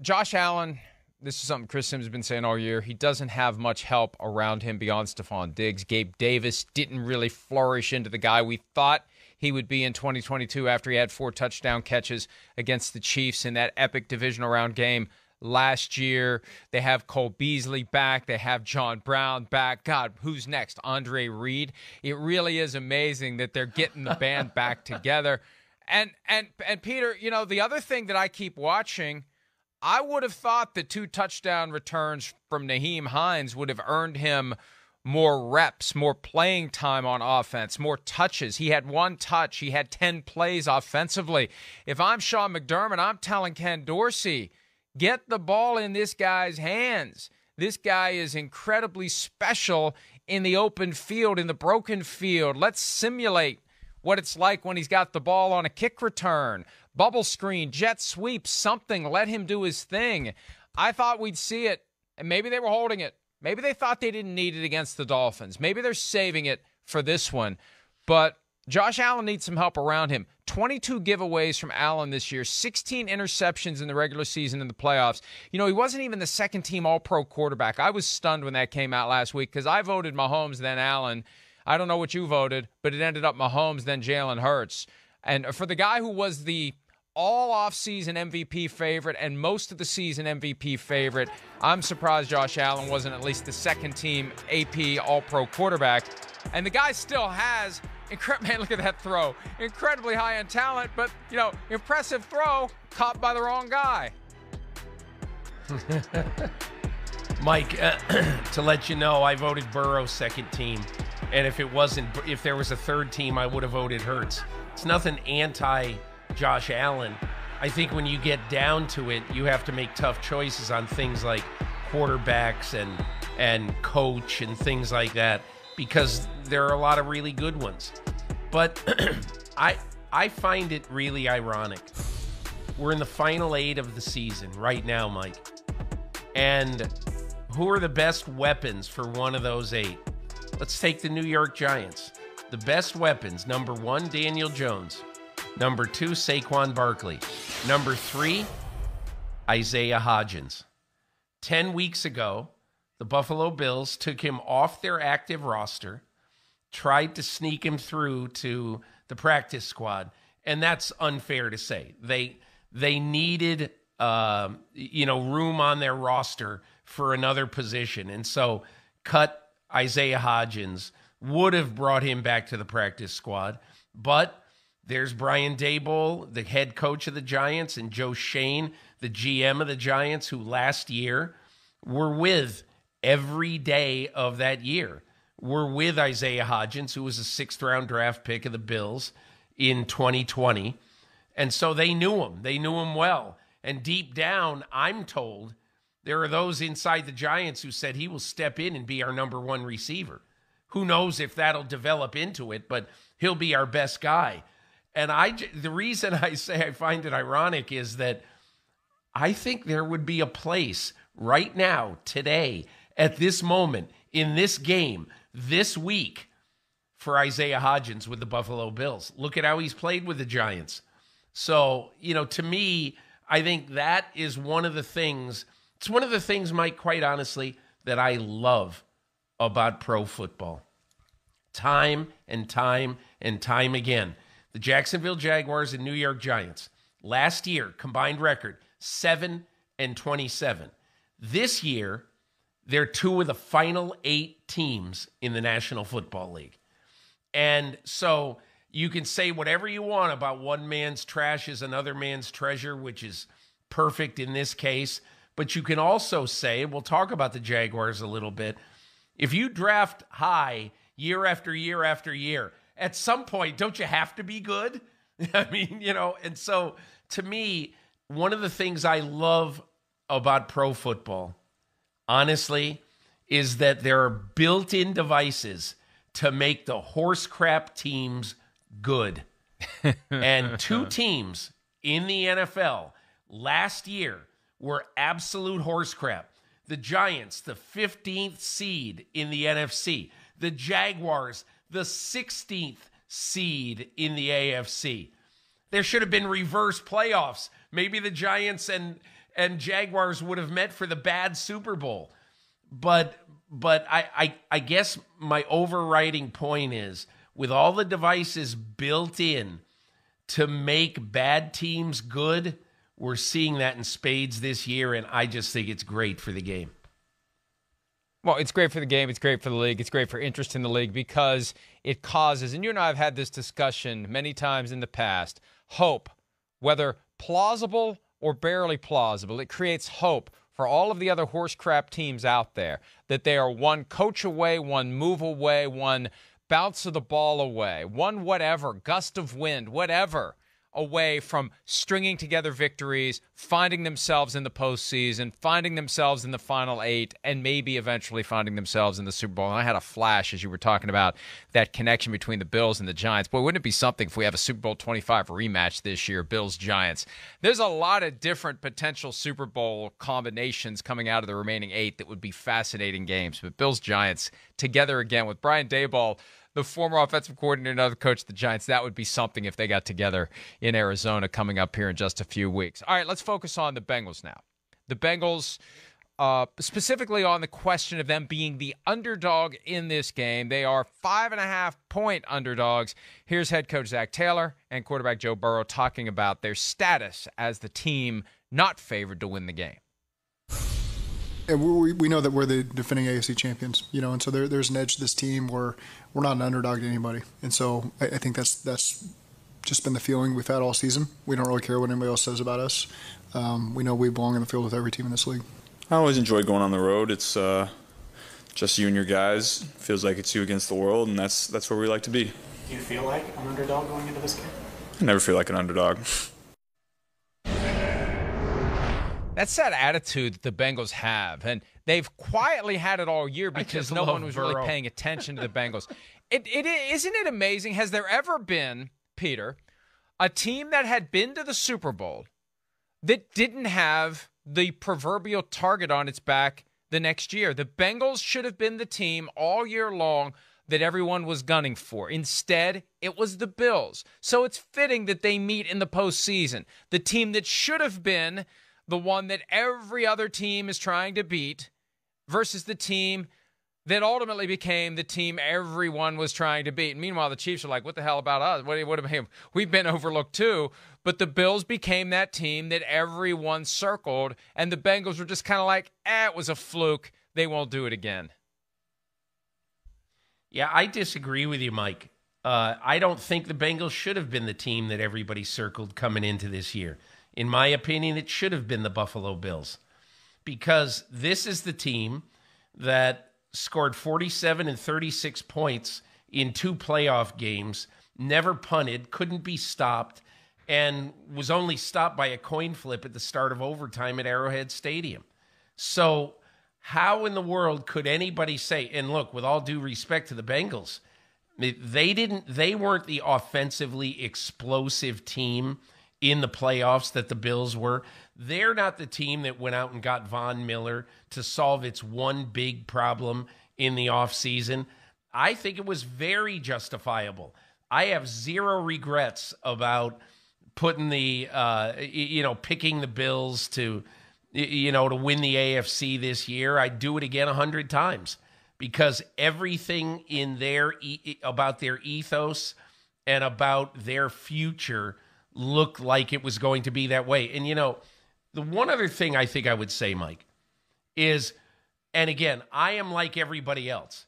Josh Allen, this is something Chris Sims has been saying all year. He doesn't have much help around him beyond Stephon Diggs. Gabe Davis didn't really flourish into the guy we thought he would be in 2022 after he had 4 touchdown catches against the Chiefs in that epic divisional round game last year. They have Cole Beasley back. They have John Brown back. God, who's next? Andre Reed. It really is amazing that they're getting the band back together. And Peter, you know, the other thing that I keep watching, I would have thought the 2 touchdown returns from Nyheim Hines would have earned him more reps, more playing time on offense, more touches. He had 1 touch. He had 10 plays offensively. If I'm Sean McDermott, I'm telling Ken Dorsey, get the ball in this guy's hands. This guy is incredibly special in the open field, in the broken field. Let's simulate what it's like when he's got the ball on a kick return, bubble screen, jet sweep, something. Let him do his thing. I thought we'd see it, and maybe they were holding it. Maybe they thought they didn't need it against the Dolphins. Maybe they're saving it for this one. But Josh Allen needs some help around him. 22 giveaways from Allen this year, 16 interceptions in the regular season and the playoffs. You know, he wasn't even the second-team All-Pro quarterback. I was stunned when that came out last week because I voted Mahomes, then Allen. I don't know what you voted, but it ended up Mahomes, then Jalen Hurts. And for the guy who was the all-off-season MVP favorite and most of the season MVP favorite, I'm surprised Josh Allen wasn't at least the second-team AP All-Pro quarterback. And the guy still has, man, look at that throw. Incredibly high in talent, but, you know, impressive throw caught by the wrong guy. Mike, to let you know, I voted Burrow second team. And if there was a third team, I would have voted Hurts. It's nothing anti-Josh Allen. I think when you get down to it, you have to make tough choices on things like quarterbacks and coach and things like that, because there are a lot of really good ones. But I find it really ironic. We're in the final 8 of the season right now, Mike. And who are the best weapons for one of those 8? Let's take the New York Giants. The best weapons, number 1, Daniel Jones. Number 2, Saquon Barkley. Number 3, Isaiah Hodgins. 10 weeks ago, the Buffalo Bills took him off their active roster, tried to sneak him through to the practice squad, and that's unfair to say. They needed room on their roster for another position, and so cut Isaiah Hodgins, would have brought him back to the practice squad. But there's Brian Daboll, the head coach of the Giants, and Joe Shane, the GM of the Giants, who last year were with every day of that year. Were with Isaiah Hodgins, who was a 6th-round draft pick of the Bills in 2020. And so they knew him. They knew him well. And deep down, I'm told, there are those inside the Giants who said he will step in and be our number 1 receiver. Who knows if that'll develop into it, but he'll be our best guy. And the reason I say I find it ironic is that I think there would be a place right now, today, at this moment, in this game, this week, for Isaiah Hodgins with the Buffalo Bills. Look at how he's played with the Giants. So, you know, to me, I think that is one of the things, it's one of the things, Mike, quite honestly, that I love about pro football. Time and time and time again. The Jacksonville Jaguars and New York Giants, last year, combined record, 7-27. This year, they're 2 of the final 8 teams in the National Football League. And so you can say whatever you want about one man's trash is another man's treasure, which is perfect in this case. But you can also say, we'll talk about the Jaguars a little bit, if you draft high year after year after year, at some point, don't you have to be good? I mean, you know, and so to me, one of the things I love about pro football, honestly, is that there are built-in devices to make the horse crap teams good. And 2 teams in the NFL last year were absolute horse crap. The Giants, the 15th seed in the NFC. The Jaguars, the 16th seed in the AFC. There should have been reverse playoffs. Maybe the Giants and and Jaguars would have met for the bad Super Bowl. But I guess my overriding point is, with all the devices built in to make bad teams good, we're seeing that in spades this year, and I just think it's great for the game. Well, it's great for the game. It's great for the league. It's great for interest in the league because it causes, and you and I have had this discussion many times in the past, hope, whether plausible or barely plausible. It creates hope for all of the other horse crap teams out there that they are one coach away, one move away, one bounce of the ball away, one whatever, gust of wind, whatever, away from stringing together victories, finding themselves in the postseason, finding themselves in the Final Eight, and maybe eventually finding themselves in the Super Bowl. And I had a flash as you were talking about that connection between the Bills and the Giants. Boy, wouldn't it be something if we have a Super Bowl 25 rematch this year, Bills-Giants? There's a lot of different potential Super Bowl combinations coming out of the remaining 8 that would be fascinating games. But Bills-Giants together again with Brian Daboll, the former offensive coordinator and other coach of the Giants. That would be something if they got together in Arizona coming up here in just a few weeks. All right, let's focus on the Bengals now. The Bengals, specifically on the question of them being the underdog in this game. They are 5.5-point underdogs. Here's head coach Zach Taylor and quarterback Joe Burrow talking about their status as the team not favored to win the game. And we know that we're the defending AFC champions, and so there's an edge to this team where we're not an underdog to anybody. And so I think that's just been the feeling we've had all season. We don't really care what anybody else says about us. We know we belong in the field with every team in this league. I always enjoy going on the road. It's just you and your guys. Feels like it's you against the world, and that's where we like to be. Do you feel like an underdog going into this game? I never feel like an underdog. That's that attitude that the Bengals have, and they've quietly had it all year because no one was really paying attention to the Bengals. Isn't it amazing? Has there ever been, Peter, a team that had been to the Super Bowl that didn't have the proverbial target on its back the next year? The Bengals should have been the team all year long that everyone was gunning for. Instead, it was the Bills. So it's fitting that they meet in the postseason. The team that should have been the one that every other team is trying to beat versus the team that ultimately became the team everyone was trying to beat. And meanwhile, the Chiefs are like, what the hell about us? We've been overlooked too. But the Bills became that team that everyone circled, and the Bengals were just kind of like, it was a fluke. They won't do it again. Yeah, I disagree with you, Mike. I don't think the Bengals should have been the team that everybody circled coming into this year. In my opinion, it should have been the Buffalo Bills, because this is the team that scored 47 and 36 points in 2 playoff games, never punted, couldn't be stopped, and was only stopped by a coin flip at the start of overtime at Arrowhead Stadium. So how in the world could anybody say, and look, with all due respect to the Bengals, they weren't the offensively explosive team in the playoffs that the Bills were. They're not the team that went out and got Von Miller to solve its one big problem in the offseason. I think it was very justifiable. I have zero regrets about putting picking the Bills to win the AFC this year. I'd do it again 100 times because everything in about their ethos and about their future looked like it was going to be that way. And, the one other thing I think I would say, Mike, is, and again, I am like everybody else.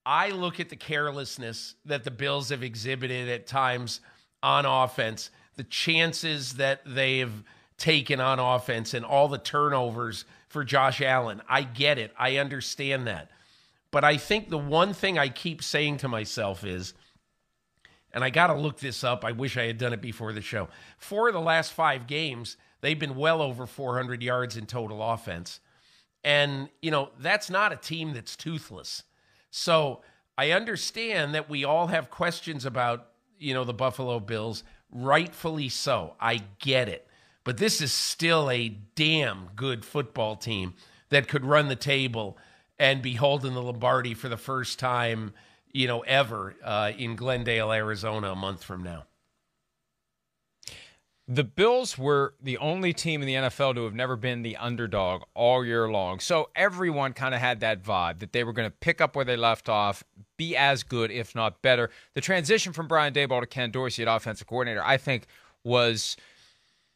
I look at the carelessness that the Bills have exhibited at times on offense, the chances that they've taken on offense, and all the turnovers for Josh Allen. I get it. I understand that. But I think the one thing I keep saying to myself is, and I got to look this up. I wish I had done it before the show. 4 of the last 5 games, they've been well over 400 yards in total offense. And, that's not a team that's toothless. So I understand that we all have questions about, the Buffalo Bills, rightfully so. I get it. But this is still a damn good football team that could run the table and be holding the Lombardi for the first time ever in Glendale, Arizona a month from now. The Bills were the only team in the NFL to have never been the underdog all year long. So everyone kind of had that vibe that they were going to pick up where they left off, be as good, if not better. The transition from Brian Daboll to Ken Dorsey at offensive coordinator, I think, was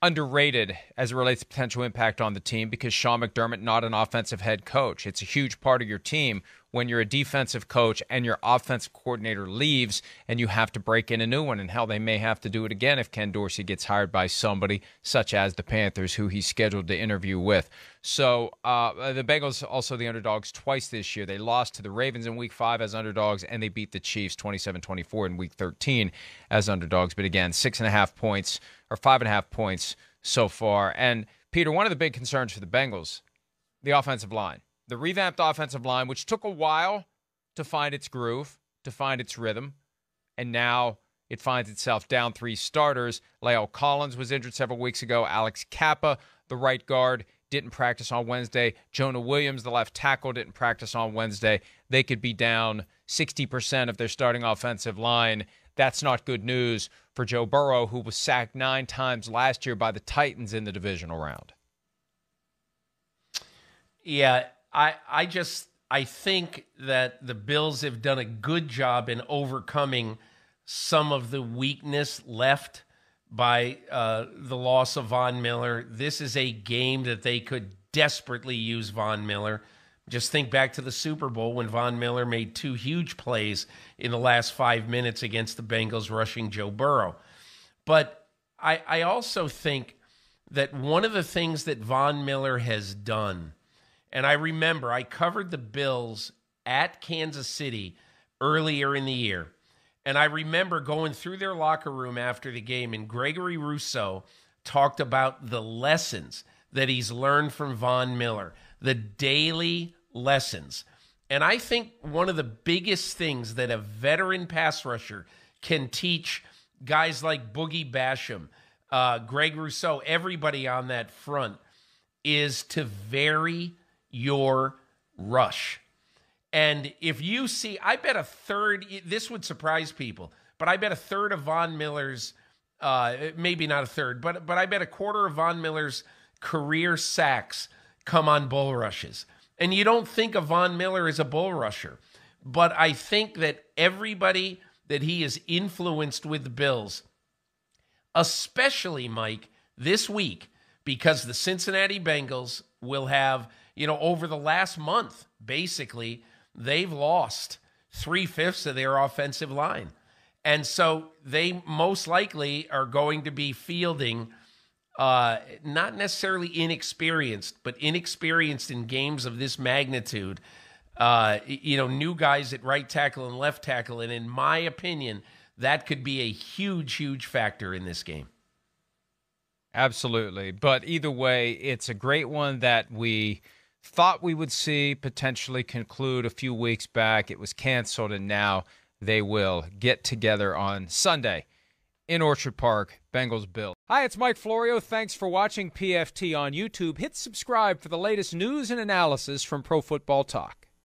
underrated as it relates to potential impact on the team because Sean McDermott, not an offensive head coach. It's a huge part of your team when you're a defensive coach and your offensive coordinator leaves and you have to break in a new one. And hell, they may have to do it again if Ken Dorsey gets hired by somebody such as the Panthers, who he's scheduled to interview with. So the Bengals also the underdogs twice this year. They lost to the Ravens in Week 5 as underdogs, and they beat the Chiefs 27-24 in Week 13 as underdogs. But again, 6.5 points or 5.5 points so far. And Peter, one of the big concerns for the Bengals, the offensive line. The revamped offensive line, which took a while to find its groove, to find its rhythm, and now it finds itself down 3 starters. La'el Collins was injured several weeks ago. Alex Kappa, the right guard, didn't practice on Wednesday. Jonah Williams, the left tackle, didn't practice on Wednesday. They could be down 60% of their starting offensive line. That's not good news for Joe Burrow, who was sacked 9 times last year by the Titans in the divisional round. Yeah, I think that the Bills have done a good job in overcoming some of the weakness left by the loss of Von Miller. This is a game that they could desperately use Von Miller. Just think back to the Super Bowl when Von Miller made 2 huge plays in the last 5 minutes against the Bengals rushing Joe Burrow. But I also think that one of the things that Von Miller has done, and I remember I covered the Bills at Kansas City earlier in the year, and I remember going through their locker room after the game, and Gregory Rousseau talked about the lessons that he's learned from Von Miller, the daily lessons. And I think one of the biggest things that a veteran pass rusher can teach guys like Boogie Basham, Greg Rousseau, everybody on that front, is to vary your rush. And if you see, I bet a third, this would surprise people, but I bet a third of Von Miller's, maybe not a third, but I bet a quarter of Von Miller's career sacks come on bull rushes. And you don't think of Von Miller as a bull rusher, but I think that everybody that he has influenced with the Bills, especially, Mike, this week, because the Cincinnati Bengals will have, over the last month, basically, they've lost 3/5 of their offensive line. And so they most likely are going to be fielding not necessarily inexperienced, but inexperienced in games of this magnitude, new guys at right tackle and left tackle. And in my opinion, that could be a huge, huge factor in this game. Absolutely. But either way, it's a great one that we thought we would see potentially conclude a few weeks back. It was canceled, and now they will get together on Sunday in Orchard Park, Bengals Bills. Hi, it's Mike Florio. Thanks for watching PFT on YouTube. Hit subscribe for the latest news and analysis from Pro Football Talk.